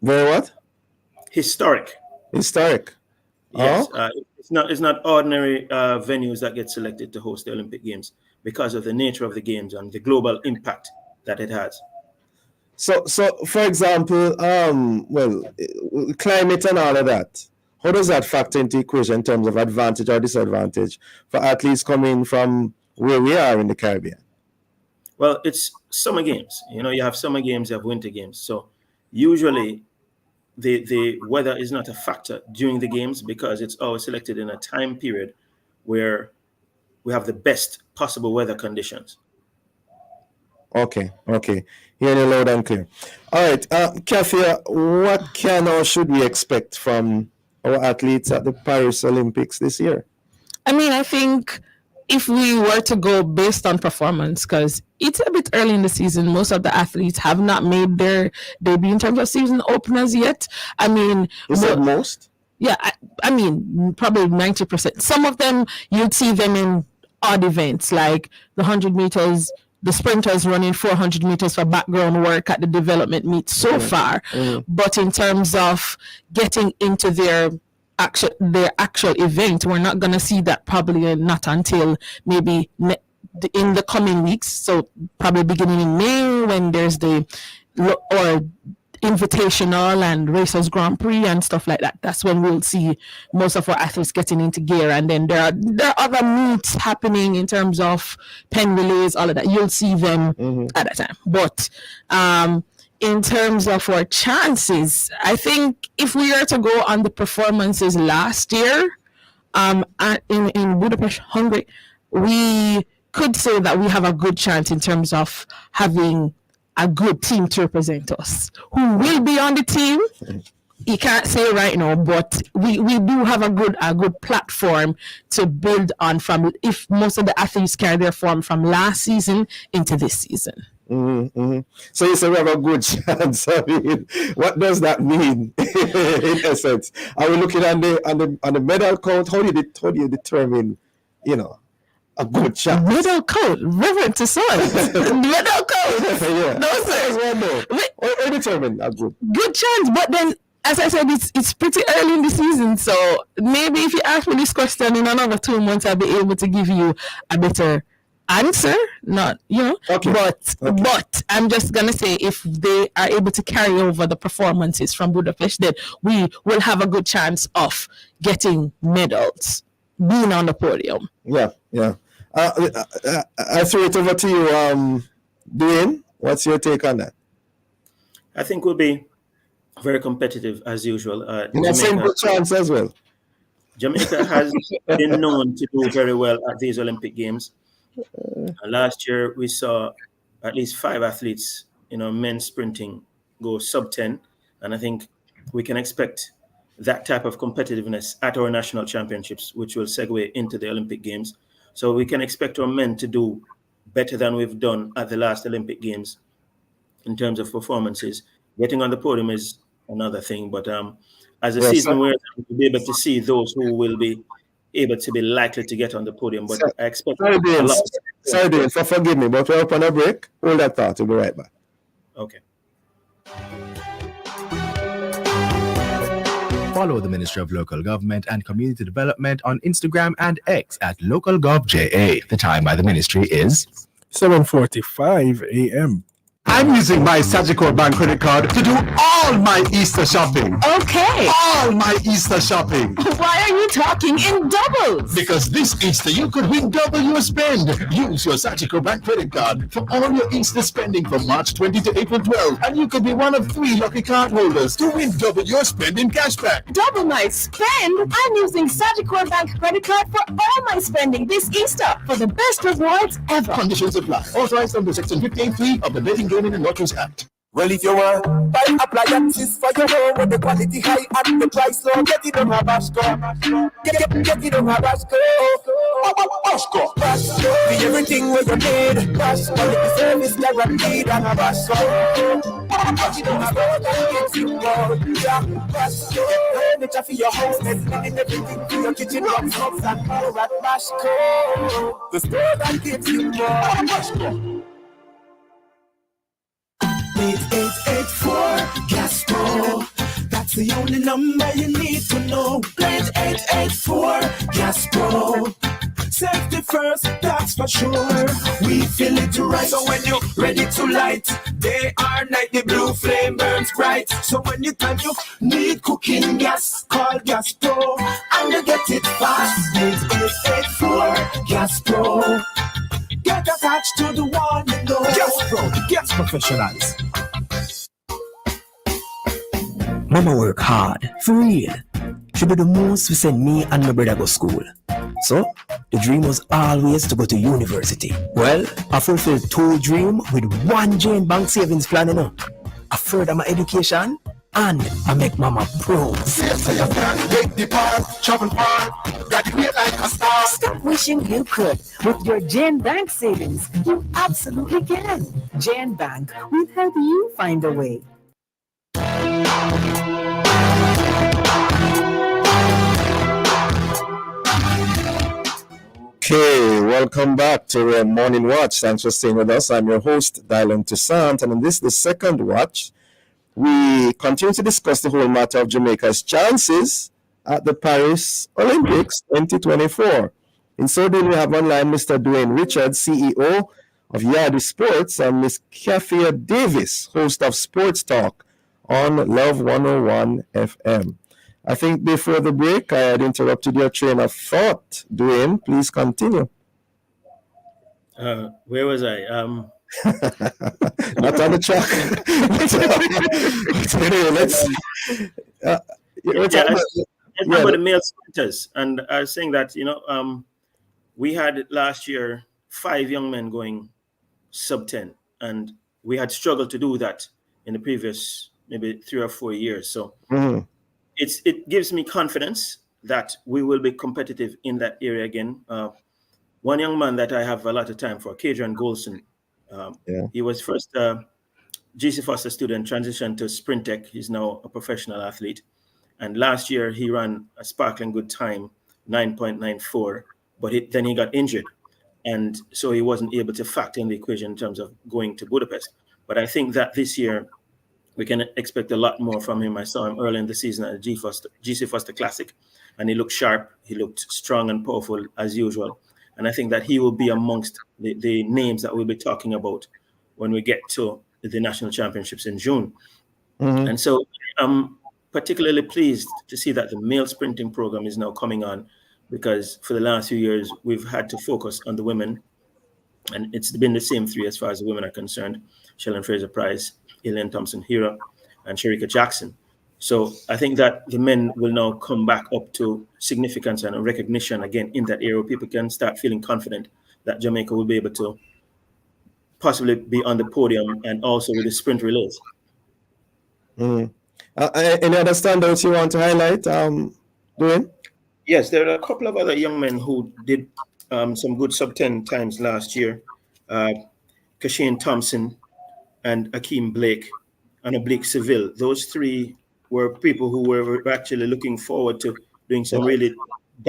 Very what? Historic. Historic. Yes. It's not ordinary venues that get selected to host the Olympic Games because of the nature of the games and the global impact that it has. So for example, climate and all of that, how does that factor into equation in terms of advantage or disadvantage for athletes coming from where we are in the Caribbean? Well, it's summer games. You have summer games, you have winter games. So usually the weather is not a factor during the games because it's always selected in a time period where we have the best possible weather conditions. Okay. Hearing you loud and clear. All right, Kafia, what can or should we expect from our athletes at the Paris Olympics this year? I mean, I think if we were to go based on performance, because it's a bit early in the season, most of the athletes have not made their debut in terms of season openers yet. I mean, you said most? Yeah, I mean, probably 90%. Some of them, you'd see them in odd events like the 100 meters, the sprinters running 400 meters for background work at the development meet so far. But in terms of getting into their actual event, we're not going to see that probably not until maybe in the coming weeks. So probably beginning in May when there's the Invitational and Racers Grand Prix and stuff like that. That's when we'll see most of our athletes getting into gear. And then there are other meets happening in terms of pen relays, all of that. You'll see them at that time. But in terms of our chances, I think if we are to go on the performances last year in Budapest, Hungary, we could say that we have a good chance in terms of having a good team to represent us. Who will be on the team? You can't say right now, but we do have a good platform to build on from if most of the athletes carry their form from last season into this season. So you say we have a good chance. I mean, what does that mean in essence? Are we looking on the medal count? How do you determine, a good chance? Medal count, Reverend Toussaint. Medal count. Yeah. No, sir. Or determine a good chance, but then, as I said, it's pretty early in the season, so maybe if you ask me this question in another 2 months, I'll be able to give you a better answer. Not, okay. But I'm just gonna say if they are able to carry over the performances from Budapest, then we will have a good chance of getting medals, being on the podium. Yeah. I throw it over to you, Dwayne. What's your take on that? I think we'll be very competitive as usual. Same good chance as well. Jamaica has been known to do very well at these Olympic Games. Last year, we saw at least 5 athletes, men's sprinting go sub 10. And I think we can expect that type of competitiveness at our national championships, which will segue into the Olympic Games. So we can expect our men to do better than we've done at the last Olympic Games in terms of performances. Getting on the podium is another thing, but as the season wears, we'll be able to see those who will be able to be likely to get on the podium. But I expect sorry, a lot. Sorry, Dean, forgive me, but we're up on a break. Hold that thought. We'll be right back. Okay. Follow the Ministry of Local Government and Community Development on Instagram and X at LocalGovJA. The time by the ministry is 7:45 a.m. I'm using my Sagicor Bank credit card to do all my Easter shopping. Okay. All my Easter shopping. Why are you talking in doubles? Because this Easter you could win double your spend. Use your Sagicor Bank credit card for all your Easter spending from March 20 to April 12, and you could be one of 3 lucky card holders to win double your spend in cashback. Double my spend? I'm using Sagicor Bank credit card for all my spending this Easter for the best rewards ever. Conditions apply. Authorized under Section 15(3) of the Betting, Gaming and Lotteries Act. Well, if you want buy appliances for your home with the quality high and the price low, get it on Habashco. Get it on Habashco. Habashco. Be everything where you need. Bash quality service guaranteed on Habashco. Get it on Habashco. Get you more. Yeah, Habashco. Furniture for your house, and everything for your kitchen, box, and more at Habashco. The store that gives you more. Habashco. 8884 Gaspo. That's the only number you need to know. 8884 Gaspo. Safety first, that's for sure. We feel it right, so when you're ready to light, day or night, the blue flame burns bright. So when you time you need cooking gas, call Gaspo, and you get it fast. 8884 Gaspo. Get attached to the one you know. Gaspo, Gas Professionals. Mama work hard, for real. She do the most to send me and my brother go school. So, the dream was always to go to university. Well, I fulfilled 2 dreams with 1 Jane Bank savings plan, you know. I further my education and I make mama proud. Stop wishing you could. With your Jane Bank savings, you absolutely can. Jane Bank will help you find a way. Okay, welcome back to the Morning Watch. Thanks for staying with us. I'm your host, Dylan Toussaint, and in this, the second watch, we continue to discuss the whole matter of Jamaica's chances at the Paris Olympics 2024. In so doing, we have online Mr. Dwayne Richards, CEO of Yardi Sports, and Ms. Kathia Davis, host of Sports Talk on Love 101 FM. I think before the break, I had interrupted your train of thought. Dwayne, please continue. Where was I? Not on the track. Anyway, let's talk about the male sprinters, and I was saying that we had last year 5 young men going sub 10, and we had struggled to do that in the previous maybe 3 or 4 years. So it gives me confidence that we will be competitive in that area again. One young man that I have a lot of time for, Kadrian Golson. He was first GC Foster student, transitioned to Sprint Tech. He's now a professional athlete. And last year he ran a sparkling good time, 9.94, but then he got injured. And so he wasn't able to factor in the equation in terms of going to Budapest. But I think that this year we can expect a lot more from him. I saw him early in the season at the GC Foster Classic, and he looked sharp. He looked strong and powerful as usual. And I think that he will be amongst the names that we'll be talking about when we get to the national championships in June. And so I'm particularly pleased to see that the male sprinting program is now coming on, because for the last few years, we've had to focus on the women. And it's been the same 3 as far as the women are concerned: Shellen Fraser-Price, Elaine Thompson-Hira, and Sherika Jackson. So I think that the men will now come back up to significance and recognition again in that area. People can start feeling confident that Jamaica will be able to possibly be on the podium and also with the sprint relays. Any other standouts you want to highlight, Dwayne? Yes, there are a couple of other young men who did some good sub-10 times last year. Kashane Thompson and Akeem Blake and Oblique Seville. Those 3 were people who were actually looking forward to doing some really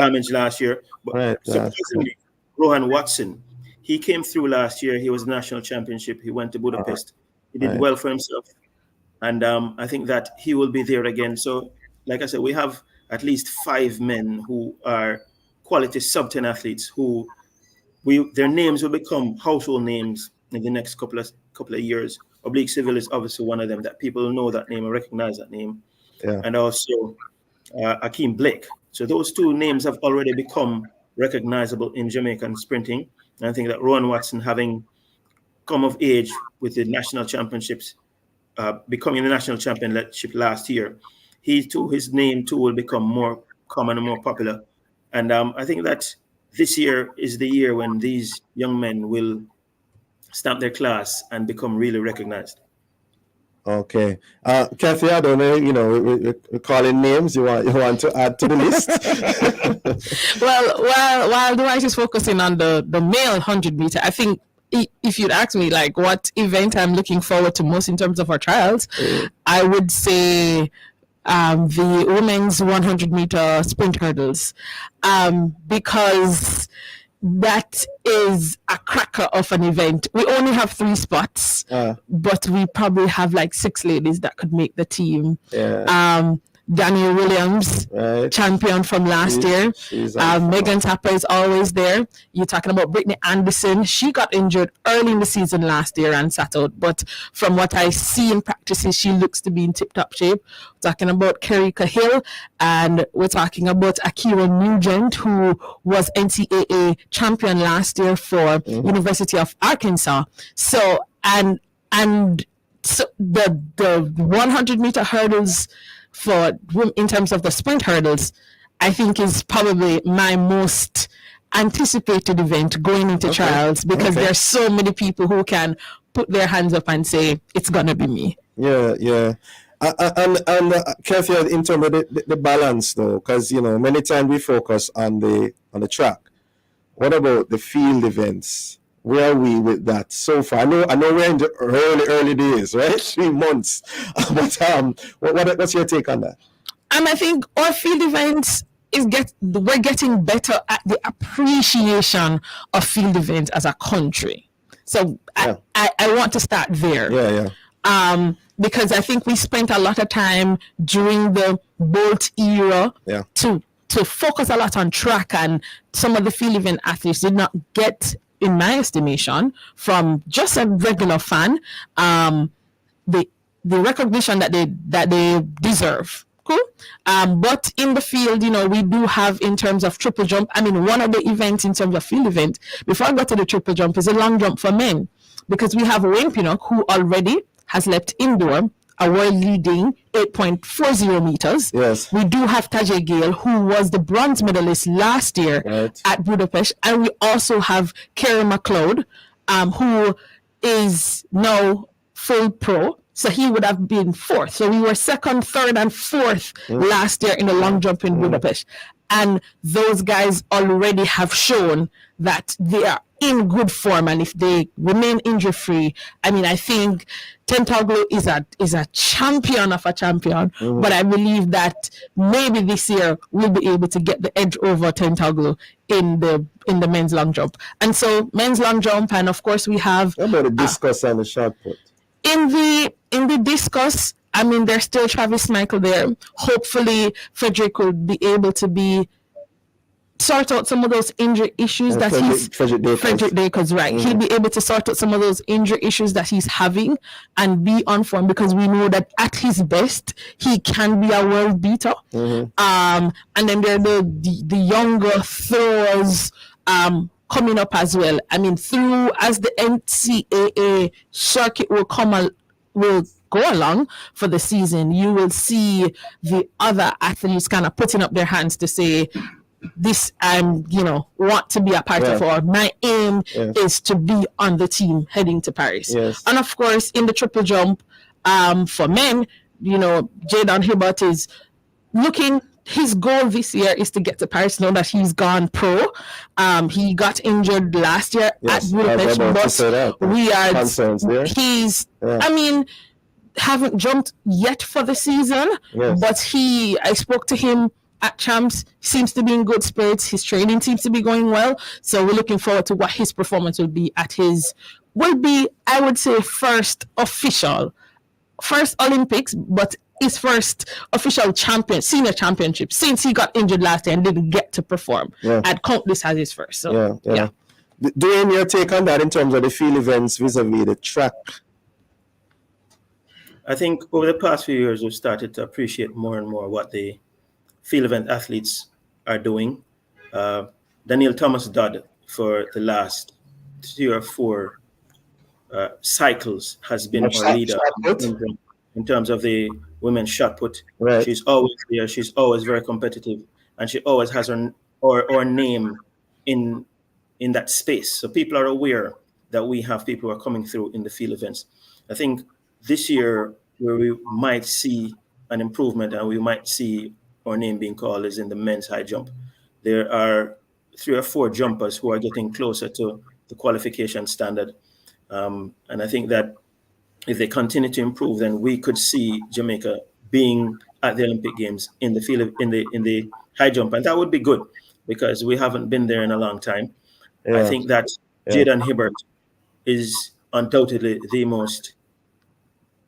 damage last year. But surprisingly, Rohan Watson, he came through last year. He was national championship. He went to Budapest. He did well for himself. And I think that he will be there again. So, like I said, we have at least 5 men who are quality sub-10 athletes who their names will become household names in the next couple of years. Oblique Civil is obviously one of them that people know that name and recognize that name. Yeah. And also Akeem Blake. So those 2 names have already become recognizable in Jamaican sprinting. And I think that Rowan Watson, having come of age with the national championships, becoming the national championship last year, his name too will become more common and more popular. And I think that this year is the year when these young men will stamp their class and become really recognized. Okay. Kathy, I don't know, we're calling names. You want to add to the list? Well, while Dwight is focusing on the male 100 meter, I think if you'd ask me like what event I'm looking forward to most in terms of our trials, I would say the women's 100 meter sprint hurdles, because that is a cracker of an event. We only have 3 spots, but we probably have like 6 ladies that could make the team. Daniel Williams, champion from last year. Megan Tapper is always there. You're talking about Brittany Anderson. She got injured early in the season last year and sat out. But from what I see in practices, she looks to be in tip-top shape. We're talking about Kerry Cahill, and we're talking about Akira Nugent, who was NCAA champion last year for University of Arkansas. So, and so the 100 meter hurdles in terms of the sprint hurdles, I think is probably my most anticipated event going into trials, because there's so many people who can put their hands up and say it's gonna be me. And Kathy, in terms of the balance though, because many times we focus on the track. What about the field events? Where are we with that so far? I know we're in the early days, right? 3 months. But what's your take on that? I think our field events we're getting better at the appreciation of field events as a country. So I want to start there. Because I think we spent a lot of time during the Bolt era to focus a lot on track, and some of the field event athletes did not get, in my estimation, from just a regular fan, the recognition that they deserve. Cool. But in the field, we do have, in terms of triple jump, one of the events in terms of field event, before I got to the triple jump, is a long jump for men, because we have Wayne Pinnock, who already has left indoor a world leading 8.40 meters. Yes. We do have Tajay Gale, who was the bronze medalist last year at Budapest. And we also have Kerry McLeod, who is now full pro. So he would have been 4th. So we were 2nd, 3rd, and 4th last year in the long jump in Budapest. And those guys already have shown that they are in good form, and if they remain injury-free, I think Tentoglu is a champion of a champion. But I believe that maybe this year we'll be able to get the edge over Tentoglu in the men's long jump. And so men's long jump, and of course we have how about the discus and the shot put? In the discus, there's still Travis Michael there. Hopefully Frederick will be able to sort out some of those injury issues that Frederick Dacres, right. He'll be able to sort out some of those injury issues that he's having and be on form, because we know that at his best he can be a world beater. And then there are the younger throwers coming up as well. Through as the NCAA circuit will go along for the season, you will see the other athletes kind of putting up their hands to say, this want to be a part of, or my aim is to be on the team heading to Paris. And of course in the triple jump, for men, Jadon Hibbert is looking, his goal this year is to get to Paris, now that he's gone pro. He got injured last year at Budapest, but we are concerns there. haven't jumped yet for the season, but I spoke to him at Champs, seems to be in good spirits. His training seems to be going well. So we're looking forward to what his performance will be I would say, first Olympics, but his first official senior championship since he got injured last year and didn't get to perform. I'd count this as his first. So yeah. Doing your take on that in terms of the field events vis-a-vis the track? I think over the past few years, we've started to appreciate more and more what the field event athletes are doing. Daniel Thomas Dodd, for the last 3 or 4 cycles, has been our leader in terms of the women's shot put. She's always there. She's always very competitive, and she always has her name in that space. So people are aware that we have people who are coming through in the field events. I think this year where we might see an improvement and we might see our name being called is in the men's high jump. There are 3 or 4 jumpers who are getting closer to the qualification standard. And I think that if they continue to improve, then we could see Jamaica being at the Olympic Games in the field in the high jump. And that would be good because we haven't been there in a long time. I think that Jaden Hibbert is undoubtedly the most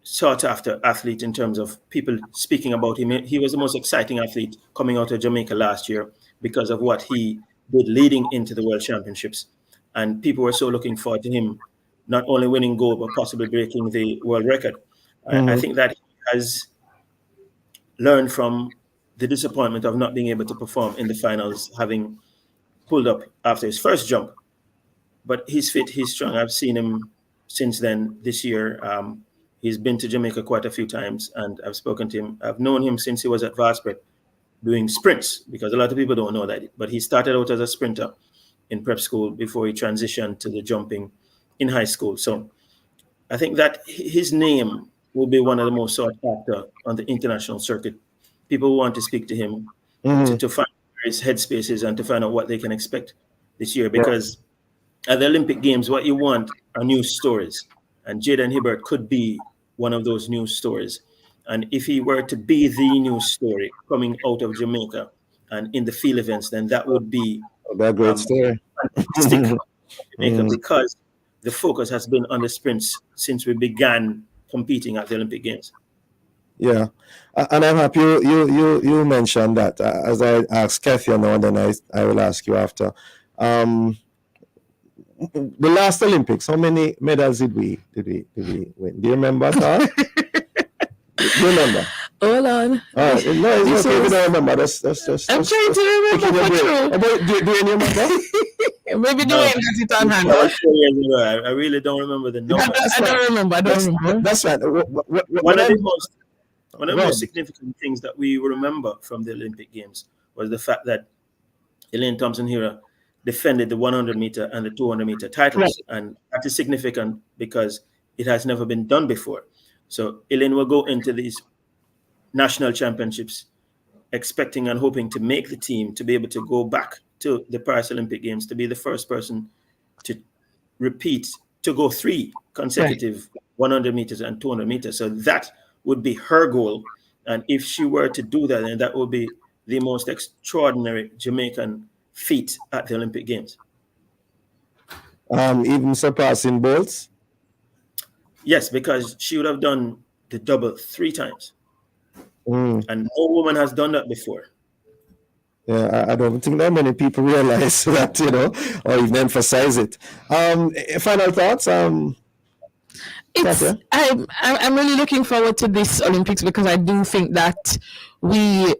sought after athlete in terms of people speaking about him. He was the most exciting athlete coming out of Jamaica last year because of what he did leading into the World Championships. And people were so looking forward to him not only winning gold, but possibly breaking the world record. I think that he has learned from the disappointment of not being able to perform in the finals, having pulled up after his first jump. But he's fit, he's strong. I've seen him since then this year. He's been to Jamaica quite a few times, and I've spoken to him. I've known him since he was at Varsprep doing sprints, because a lot of people don't know that. But he started out as a sprinter in prep school before he transitioned to the jumping in high school. So I think that his name will be one of the most sought after on the international circuit. People want to speak to him to find where his headspace is and to find out what they can expect this year. Because at the Olympic Games, what you want are news stories. And Jaden Hibbert could be one of those news stories. And if he were to be the news story coming out of Jamaica and in the field events, then that would be a great story. Fantastic Jamaica, because the focus has been on the sprints since we began competing at the Olympic Games. Yeah, and I'm happy you mentioned that. As I asked Kathy now, and then I will ask you after. The last Olympics, how many medals did we win? Do you remember, Carl? Do you remember? Hold on. No, it's okay if you don't remember. That's I'm trying to remember. Do you remember? Maybe the way that's it on hand. I really don't remember the number. I don't remember. That's right. One of the most significant things that we remember from the Olympic Games was the fact that Elaine Thompson-Herah defended the 100-meter and the 200-meter titles. Right. And that is significant because it has never been done before. So Elaine will go into these national championships expecting and hoping to make the team to be able to go back to the Paris Olympic Games, to be the first person to repeat, to go 3 consecutive 100 meters and 200 meters. So that would be her goal. And if she were to do that, then that would be the most extraordinary Jamaican feat at the Olympic Games. Even surpassing Bolts? Yes, because she would have done the double 3 times. And no woman has done that before. Yeah, I don't think that many people realize that, or even emphasize it. Final thoughts? I'm really looking forward to this Olympics because I do think that we,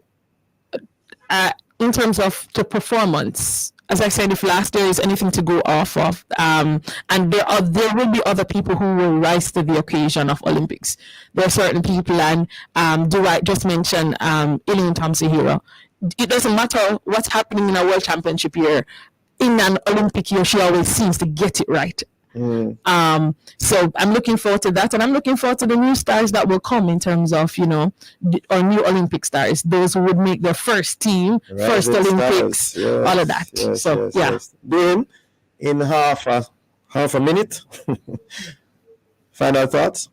in terms of the performance, as I said, if last year is anything to go off of, and there will be other people who will rise to the occasion of Olympics. There are certain people, and Dwight just mentioned Elaine Thompson-Herah. It doesn't matter what's happening in a World Championship year. In an Olympic year, she always seems to get it right. So I'm looking forward to that, and I'm looking forward to the new stars that will come in terms of our new Olympic stars, those who would make their first team, first Olympics, all of that. Yes. Then in half a minute, final thoughts.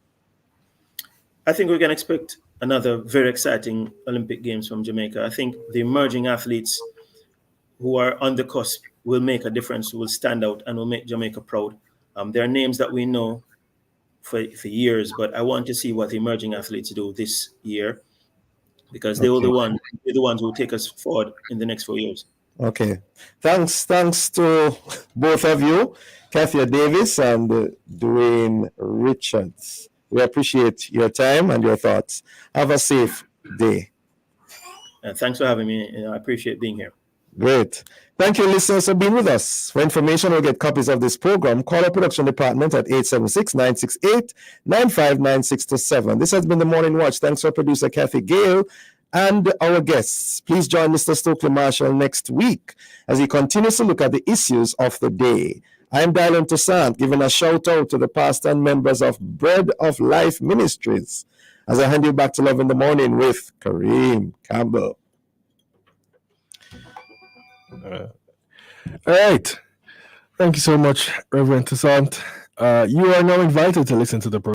I think we can expect another very exciting Olympic Games from Jamaica. I think the emerging athletes who are on the cusp will make a difference, will stand out, and will make Jamaica proud. There are names that we know for years, but I want to see what the emerging athletes do this year, because they're the ones who will take us forward in the next 4 years. Okay. Thanks to both of you, Kathia Davis and Dwayne Richards. We appreciate your time and your thoughts. Have a safe day. Thanks for having me. I appreciate being here. Great. Thank you, listeners, for being with us. For information or get copies of this program, call our production department at 876-968-9596-7. This has been the Morning Watch. Thanks to our producer, Kathy Gale, and our guests. Please join Mr. Stokely Marshall next week as he continues to look at the issues of the day. I'm Dylan Toussaint, giving a shout out to the pastor and members of Bread of Life Ministries as I hand you back to Love in the Morning with Kareem Campbell. All right. Thank you so much, Reverend Toussaint. You are now invited to listen to the program.